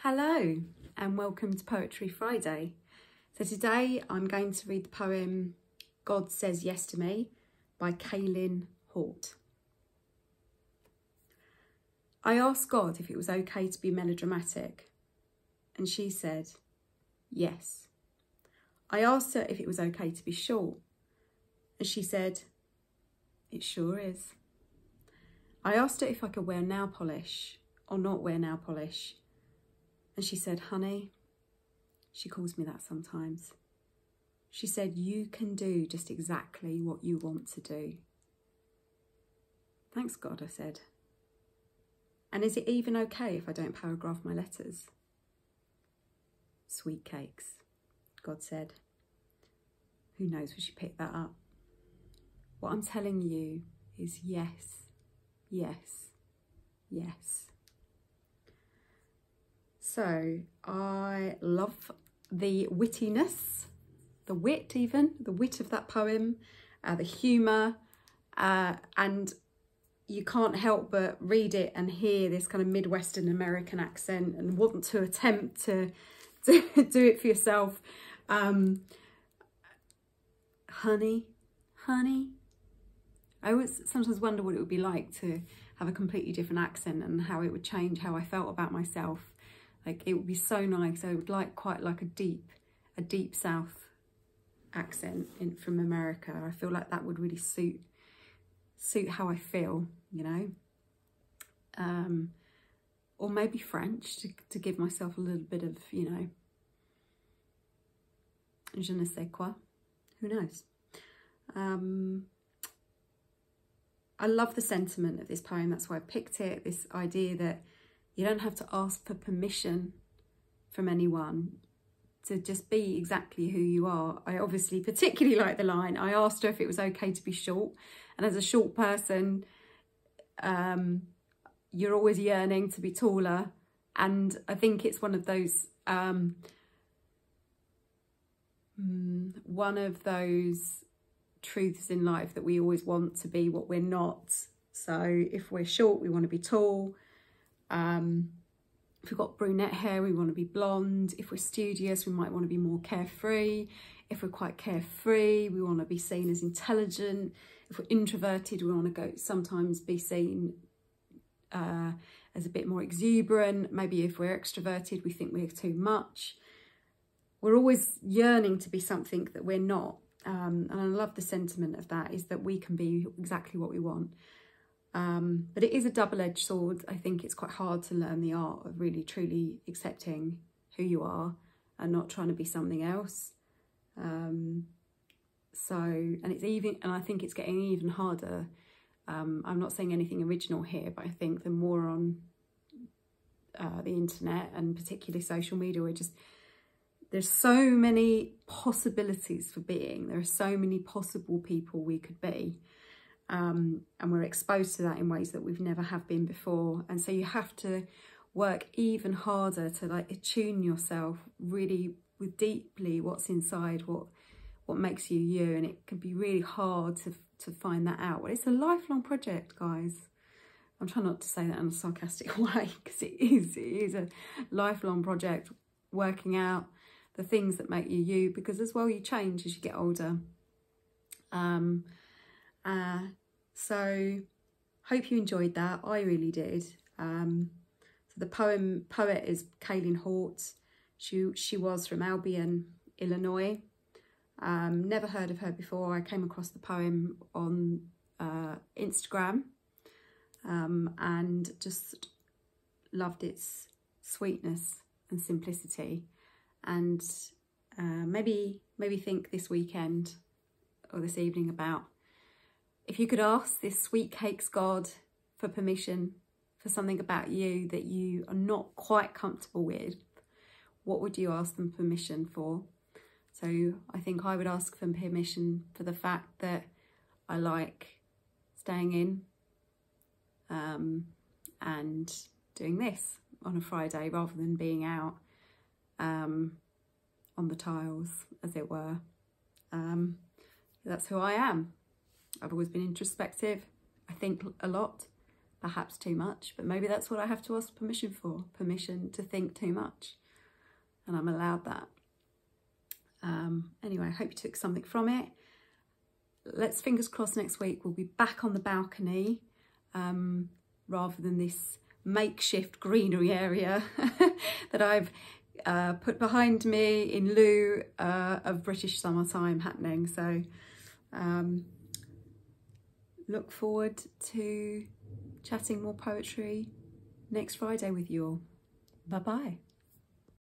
Hello and welcome to Poetry Friday. So today I'm going to read the poem God Says Yes to Me by Kaylin, Haught. I asked God if it was okay to be melodramatic and she said yes. I asked her if it was okay to be short and she said it sure is. I asked her if I could wear nail polish or not wear nail polish. And she said, honey, she calls me that sometimes. She said, you can do just exactly what you want to do. Thanks, God, I said. And is it even okay if I don't paragraph my letters? Sweet cakes, God said. Who knows when she picked that up? What I'm telling you is yes, yes, yes. So I love the wittiness, the wit of that poem, the humour, and you can't help but read it and hear this kind of Midwestern American accent and want to attempt to do it for yourself. Honey, I always sometimes wonder what it would be like to have a completely different accent and how it would change how I felt about myself. Like, it would be so nice. I would like quite like a deep South accent from America. I feel like that would really suit how I feel, you know. Or maybe French to give myself a little bit of, you know, je ne sais quoi. Who knows? I love the sentiment of this poem. That's why I picked it. This idea that you don't have to ask for permission from anyone to just be exactly who you are. I obviously particularly like the line, I asked her if it was okay to be short. And as a short person, you're always yearning to be taller. And I think it's one of those truths in life that we always want to be what we're not. So if we're short, we want to be tall. If we've got brunette hair, we want to be blonde. If we're studious, we might want to be more carefree. If we're quite carefree, we want to be seen as intelligent. If we're introverted, we want to sometimes be seen as a bit more exuberant. Maybe if we're extroverted, we think we're too much. We're always yearning to be something that we're not. And I love the sentiment of that, is that we can be exactly what we want. But it is a double-edged sword. I think it's quite hard to learn the art of really truly accepting who you are and not trying to be something else. And I think it's getting even harder. I'm not saying anything original here, but I think the more on the internet and particularly social media, there's so many possibilities for being. There are so many possible people we could be. And we're exposed to that in ways that we've never have been before. And so you have to work even harder to like attune yourself really with deeply what's inside, what makes you you. And it can be really hard to find that out. Well, it's a lifelong project, guys. I'm trying not to say that in a sarcastic way, because it is a lifelong project, working out the things that make you you, because as well you change as you get older. So hope you enjoyed that. I really did. So the poet is Kaylin Haught. She was from Albion, Illinois. Never heard of her before. I came across the poem on Instagram and just loved its sweetness and simplicity. And maybe think this weekend or this evening about, if you could ask this sweet cakes God for permission for something about you that you are not quite comfortable with, what would you ask them permission for? So I think I would ask them permission for the fact that I like staying in and doing this on a Friday rather than being out on the tiles, as it were. That's who I am. I've always been introspective. I think a lot. perhaps too much, but maybe that's what I have to ask permission for, permission to think too much, and I'm allowed that. Anyway, I hope you took something from it. Let's fingers crossed next week we'll be back on the balcony rather than this makeshift greenery area that I've put behind me in lieu of British summertime happening. So look forward to chatting more poetry next Friday with you all. Bye bye.